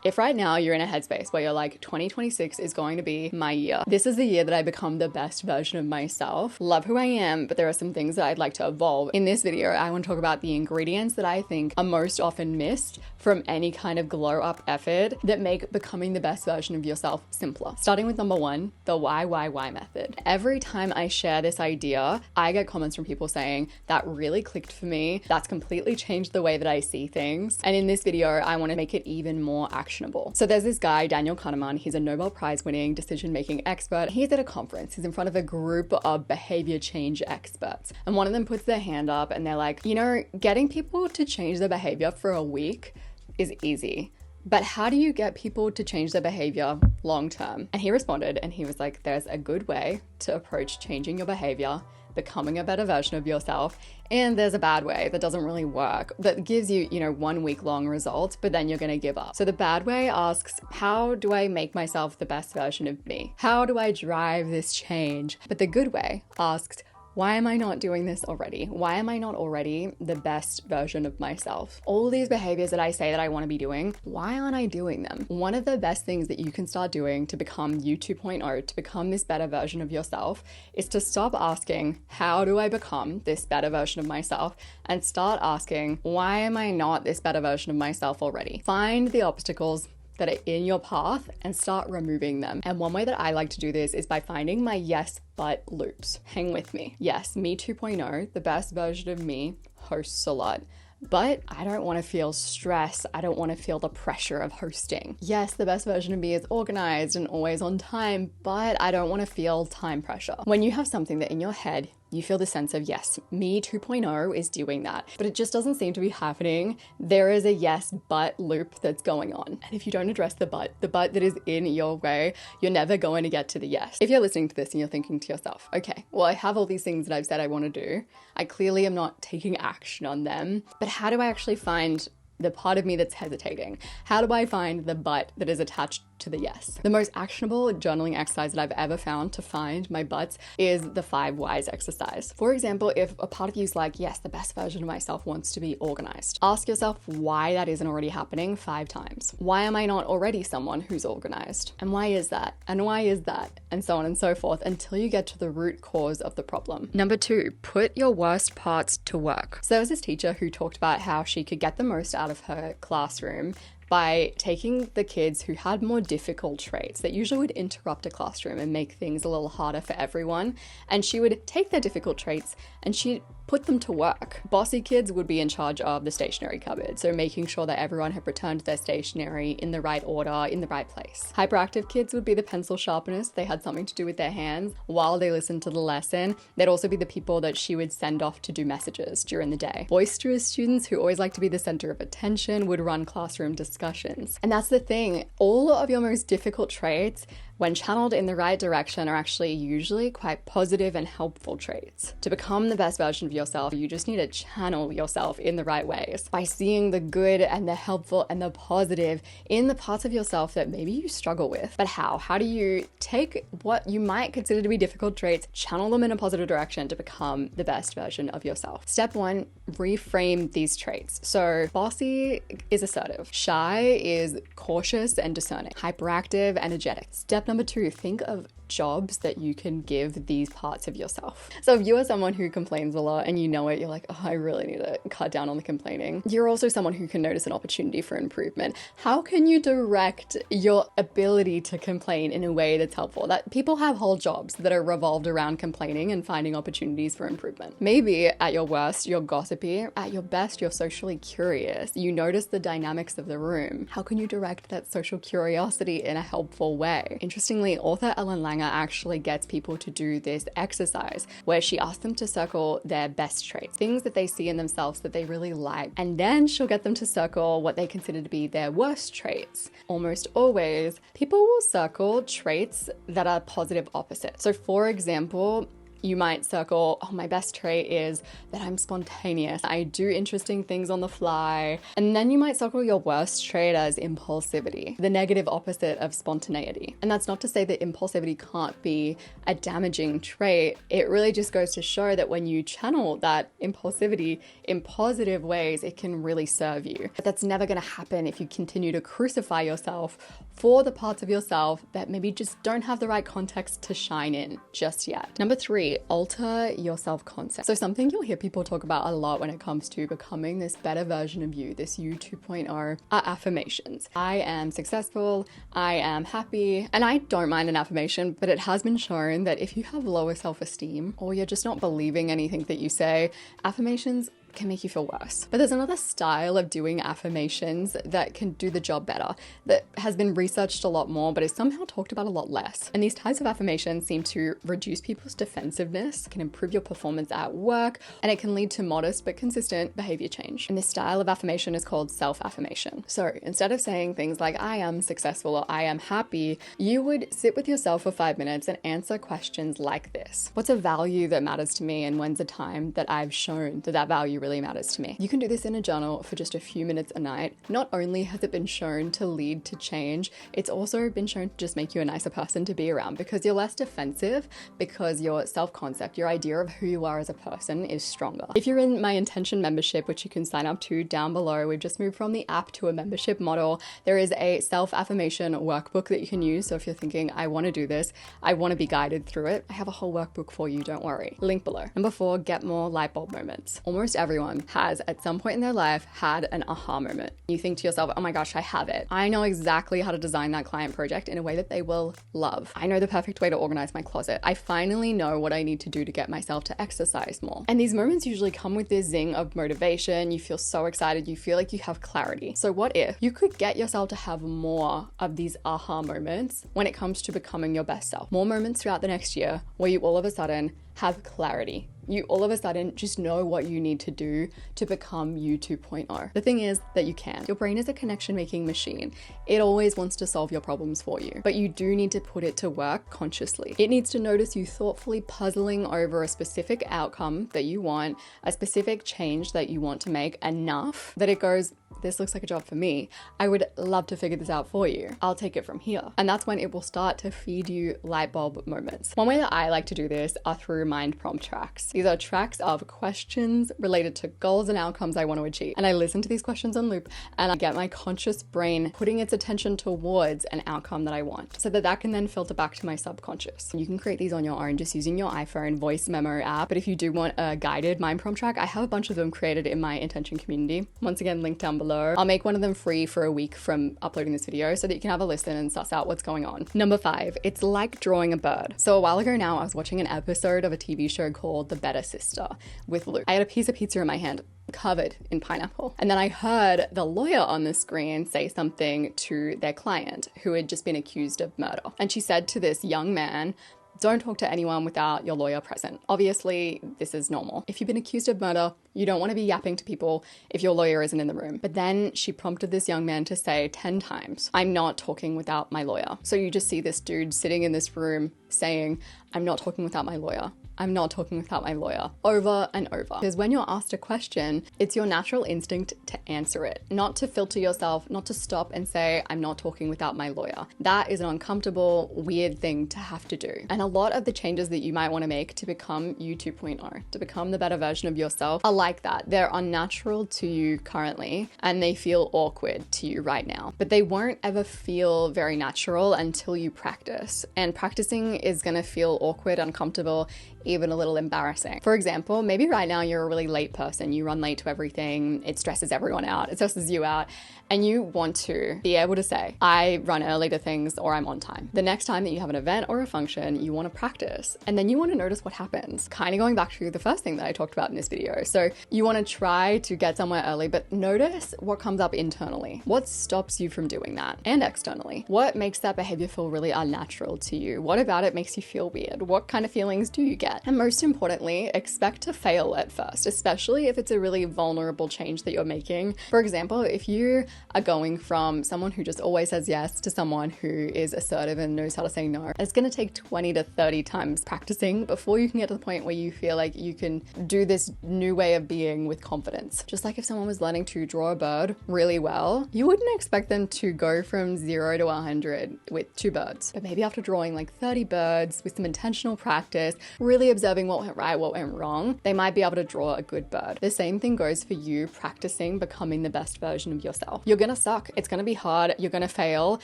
If right now you're in a headspace where you're like, 2026 is going to be my year. This is the year that I become the best version of myself. Love who I am, but there are some things that I'd like to evolve. In this video, I want to talk about the ingredients that I think are most often missed from any kind of glow up effort that make becoming the best version of yourself simpler. Starting with number one, the why method. Every time I share this idea, I get comments from people saying, that really clicked for me. That's completely changed the way that I see things. And in this video, I want to make it even more actionable. So there's this guy, Daniel Kahneman. He's a Nobel Prize winning decision-making expert. He's at a conference. He's in front of a group of behavior change experts. And one of them puts their hand up and they're like, you know, getting people to change their behavior for a week is easy. But how do you get people to change their behavior long term? And he responded and he was like, there's a good way to approach changing your behavior, becoming a better version of yourself, and there's a bad way that doesn't really work, that gives you, 1 week long results, but then you're gonna give up. So the bad way asks, how do I make myself the best version of me? How do I drive this change? But the good way asks, why am I not doing this already? Why am I not already the best version of myself? All these behaviors that I say that I want to be doing, why aren't I doing them? One of the best things that you can start doing to become you 2.0, to become this better version of yourself, is to stop asking, how do I become this better version of myself? And start asking, why am I not this better version of myself already? Find the obstacles that are in your path and start removing them. And one way that I like to do this is by finding my yes but loops. Hang with me. Yes, me 2.0, the best version of me, hosts a lot. But I don't want to feel stress. I don't want to feel the pressure of hosting. Yes, the best version of me is organized and always on time, but I don't want to feel time pressure. When you have something that in your head, you feel the sense of, yes, me 2.0 is doing that, but it just doesn't seem to be happening. There is a yes, but loop that's going on. And if you don't address the but that is in your way, you're never going to get to the yes. If you're listening to this and you're thinking to yourself, okay, well, I have all these things that I've said I want to do. I clearly am not taking action on them, but how do I actually find the part of me that's hesitating? How do I find the but that is attached to the yes? The most actionable journaling exercise that I've ever found to find my buts is the 5 whys exercise. For example, if a part of you is like, yes, the best version of myself wants to be organized, ask yourself why that isn't already happening 5 times. Why am I not already someone who's organized? And why is that? And why is that? And so on and so forth until you get to the root cause of the problem. Number 2, put your worst parts to work. So there was this teacher who talked about how she could get the most out of her classroom by taking the kids who had more difficult traits that usually would interrupt a classroom and make things a little harder for everyone. And she would take their difficult traits and she'd put them to work. Bossy kids would be in charge of the stationery cupboard, so making sure that everyone had returned their stationery in the right order, in the right place. Hyperactive kids would be the pencil sharpeners. They had something to do with their hands while they listened to the lesson. They'd also be the people that she would send off to do messages during the day. Boisterous students who always like to be the center of attention would run classroom discussions. And that's the thing, all of your most difficult traits, when channeled in the right direction, are actually usually quite positive and helpful traits. To become the best version of yourself, you just need to channel yourself in the right ways by seeing the good and the helpful and the positive in the parts of yourself that maybe you struggle with. But how? How do you take what you might consider to be difficult traits, channel them in a positive direction to become the best version of yourself? Step 1, reframe these traits. So bossy is assertive. Shy is cautious and discerning. Hyperactive, energetic. Step number 2, think of jobs that you can give these parts of yourself. So if you are someone who complains a lot and you know it, you're like, oh, I really need to cut down on the complaining. You're also someone who can notice an opportunity for improvement. How can you direct your ability to complain in a way that's helpful? That people have whole jobs that are revolved around complaining and finding opportunities for improvement. Maybe at your worst, you're gossipy. At your best, you're socially curious. You notice the dynamics of the room. How can you direct that social curiosity in a helpful way? Interestingly, author Ellen Langer actually gets people to do this exercise where she asks them to circle their best traits, things that they see in themselves that they really like. And then she'll get them to circle what they consider to be their worst traits. Almost always, people will circle traits that are positive opposites. So for example, You might circle, oh, my best trait is that I'm spontaneous. I do interesting things on the fly. And then you might circle your worst trait as impulsivity, the negative opposite of spontaneity. And that's not to say that impulsivity can't be a damaging trait. It really just goes to show that when you channel that impulsivity in positive ways, it can really serve you. But that's never going to happen if you continue to crucify yourself for the parts of yourself that maybe just don't have the right context to shine in just yet. Number 3, alter your self-concept. So something you'll hear people talk about a lot when it comes to becoming this better version of you, this you 2.0, are affirmations. I am successful, I am happy, and I don't mind an affirmation, but it has been shown that if you have lower self-esteem or you're just not believing anything that you say, affirmations can make you feel worse. But there's another style of doing affirmations that can do the job better, that has been researched a lot more, but is somehow talked about a lot less. And these types of affirmations seem to reduce people's defensiveness, can improve your performance at work, and it can lead to modest but consistent behavior change. And this style of affirmation is called self-affirmation. So instead of saying things like, I am successful or I am happy, you would sit with yourself for 5 minutes and answer questions like this. What's a value that matters to me, and when's a time that I've shown that that value really matters to me? You can do this in a journal for just a few minutes a night. Not only has it been shown to lead to change, it's also been shown to just make you a nicer person to be around, because you're less defensive, because your self-concept, your idea of who you are as a person, is stronger. If you're in my intention membership, which you can sign up to down below, we've just moved from the app to a membership model. There is a self-affirmation workbook that you can use. So if you're thinking, I want to do this, I want to be guided through it, I have a whole workbook for you, don't worry. Link below. Number 4, get more light bulb moments. Almost everyone has at some point in their life had an aha moment. You think to yourself, oh my gosh, I have it. I know exactly how to design that client project in a way that they will love. I know the perfect way to organize my closet. I finally know what I need to do to get myself to exercise more. And these moments usually come with this zing of motivation. You feel so excited. You feel like you have clarity. So what if you could get yourself to have more of these aha moments when it comes to becoming your best self? More moments throughout the next year where you all of a sudden have clarity. You all of a sudden just know what you need to do to become you 2.0. The thing is that you can. Your brain is a connection-making machine. It always wants to solve your problems for you, but you do need to put it to work consciously. It needs to notice you thoughtfully puzzling over a specific outcome that you want, a specific change that you want to make, enough that it goes, this looks like a job for me. I would love to figure this out for you. I'll take it from here. And that's when it will start to feed you light bulb moments. One way that I like to do this are through mind prompt tracks. These are tracks of questions related to goals and outcomes I want to achieve. And I listen to these questions on loop, and I get my conscious brain putting its attention towards an outcome that I want, so that can then filter back to my subconscious. You can create these on your own just using your iPhone voice memo app. But if you do want a guided mind prompt track, I have a bunch of them created in my intention community. Once again, link down below. I'll make one of them free for a week from uploading this video so that you can have a listen and suss out what's going on. Number 5, it's like drawing a bird. So a while ago now, I was watching an episode of a TV show called The Better Sister with Luke. I had a piece of pizza in my hand covered in pineapple. And then I heard the lawyer on the screen say something to their client who had just been accused of murder. And she said to this young man, don't talk to anyone without your lawyer present. Obviously, this is normal. If you've been accused of murder, you don't want to be yapping to people if your lawyer isn't in the room. But then she prompted this young man to say 10 times, I'm not talking without my lawyer. So you just see this dude sitting in this room saying, I'm not talking without my lawyer. I'm not talking without my lawyer, over and over. Because when you're asked a question, it's your natural instinct to answer it, not to filter yourself, not to stop and say, I'm not talking without my lawyer. That is an uncomfortable, weird thing to have to do. And a lot of the changes that you might want to make to become you 2.0, to become the better version of yourself, are like that. They're unnatural to you currently, and they feel awkward to you right now. But they won't ever feel very natural until you practice. And practicing is going to feel awkward, uncomfortable, even a little embarrassing. For example, maybe right now you're a really late person. You run late to everything. It stresses everyone out. It stresses you out. And you want to be able to say, I run early to things, or I'm on time. The next time that you have an event or a function, you want to practice. And then you want to notice what happens. Kind of going back to the first thing that I talked about in this video. So you want to try to get somewhere early, but notice what comes up internally. What stops you from doing that? And externally. What makes that behavior feel really unnatural to you? What about it makes you feel weird? What kind of feelings do you get? that. And most importantly, expect to fail at first, especially if it's a really vulnerable change that you're making. For example, if you are going from someone who just always says yes to someone who is assertive and knows how to say no, it's going to take 20 to 30 times practicing before you can get to the point where you feel like you can do this new way of being with confidence. Just like if someone was learning to draw a bird really well, you wouldn't expect them to go from 0 to 100 with 2 birds. But maybe after drawing like 30 birds with some intentional practice, really observing what went right, what went wrong, they might be able to draw a good bird. The same thing goes for you practicing becoming the best version of yourself. You're gonna suck. It's gonna be hard. You're gonna fail.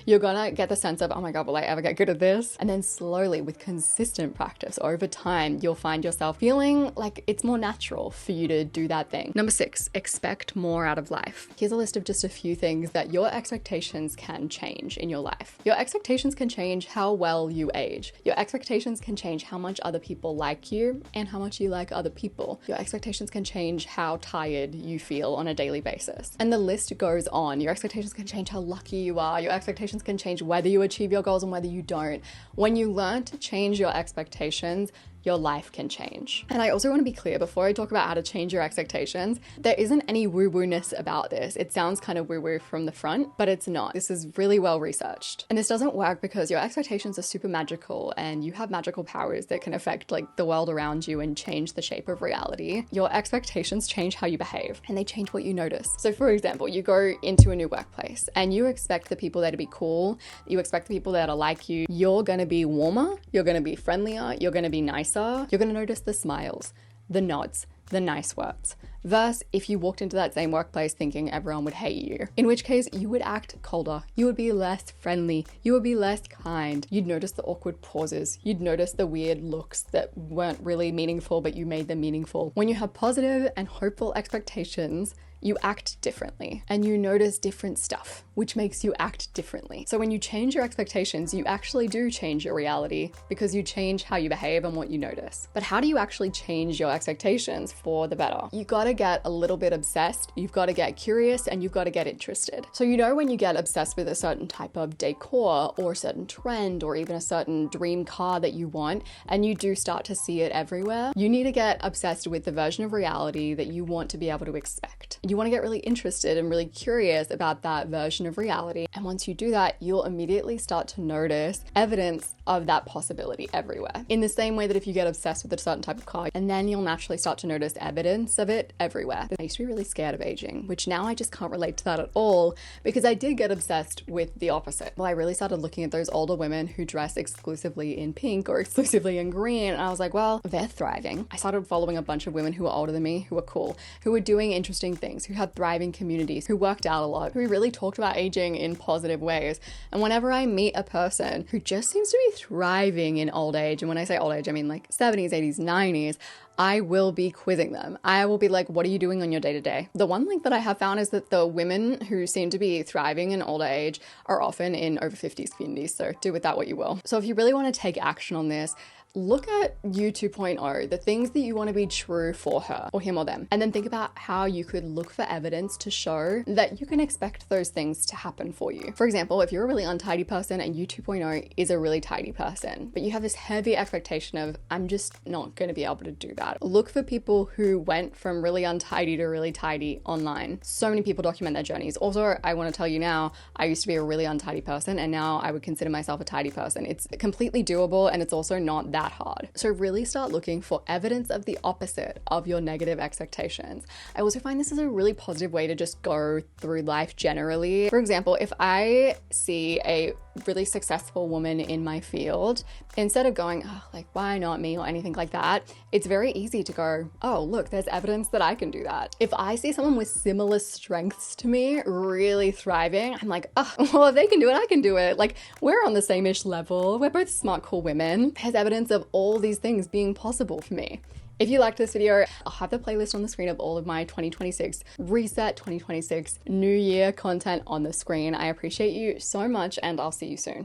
You're gonna get the sense of, oh my God, will I ever get good at this? And then slowly, with consistent practice over time, you'll find yourself feeling like it's more natural for you to do that thing. Number 6, expect more out of life. Here's a list of just a few things that your expectations can change in your life. Your expectations can change how well you age. Your expectations can change how much other people like you and how much you like other people. Your expectations can change how tired you feel on a daily basis. And the list goes on. Your expectations can change how lucky you are. Your expectations can change whether you achieve your goals and whether you don't. When you learn to change your expectations, your life can change. And I also want to be clear before I talk about how to change your expectations, there isn't any woo-woo-ness about this. It sounds kind of woo-woo from the front, but it's not. This is really well researched. And this doesn't work because your expectations are super magical and you have magical powers that can affect like the world around you and change the shape of reality. Your expectations change how you behave and they change what you notice. So for example, you go into a new workplace and you expect the people there to be cool, you expect the people there to like you. You're going to be warmer, you're going to be friendlier, you're going to be nicer. You're going to notice the smiles, the nods, the nice words. Versus if you walked into that same workplace thinking everyone would hate you, in which case you would act colder, you would be less friendly, you would be less kind. You'd notice the awkward pauses, you'd notice the weird looks that weren't really meaningful but you made them meaningful. When you have positive and hopeful expectations, you act differently and you notice different stuff, which makes you act differently. So when you change your expectations, you actually do change your reality because you change how you behave and what you notice. But how do you actually change your expectations for the better? You gotta get a little bit obsessed, you've gotta get curious, and you've gotta get interested. So you know when you get obsessed with a certain type of decor or a certain trend or even a certain dream car that you want, and you do start to see it everywhere, you need to get obsessed with the version of reality that you want to be able to expect. You want to get really interested and really curious about that version of reality. And once you do that, you'll immediately start to notice evidence of that possibility everywhere. In the same way that if you get obsessed with a certain type of car, and then you'll naturally start to notice evidence of it everywhere. I used to be really scared of aging, which now I just can't relate to that at all because I did get obsessed with the opposite. Well, I really started looking at those older women who dress exclusively in pink or exclusively in green, and I was like, well, they're thriving. I started following a bunch of women who were older than me, who were cool, who were doing interesting things, who had thriving communities, who worked out a lot, who really talked about aging in positive ways. And whenever I meet a person who just seems to be thriving in old age, and when I say old age, I mean like 70s, 80s, 90s, I will be quizzing them. I will be like, what are you doing on your day-to-day? The one link that I have found is that the women who seem to be thriving in older age are often in over 50s communities, so do with that what you will. So if you really want to take action on this, look at you 2.0, the things that you want to be true for her or him or them, and then think about how you could look for evidence to show that you can expect those things to happen for you. For example, if you're a really untidy person and you 2.0 is a really tidy person, but you have this heavy expectation of, I'm just not going to be able to do that. Look for people who went from really untidy to really tidy online. So many people document their journeys. Also, I want to tell you now, I used to be a really untidy person and now I would consider myself a tidy person. It's completely doable and it's also not that hard. So really start looking for evidence of the opposite of your negative expectations. I also find this is a really positive way to just go through life generally. For example, if I see a really successful woman in my field, instead of going, oh, like, why not me or anything like that, it's very easy to go, oh, look, there's evidence that I can do that. If I see someone with similar strengths to me really thriving, I'm like, oh, well, if they can do it, I can do it. Like, we're on the same-ish level. We're both smart, cool women. There's evidence of all these things being possible for me. If you liked this video, I'll have the playlist on the screen of all of my 2026 Reset 2026 New Year content on the screen. I appreciate you so much and I'll see you soon.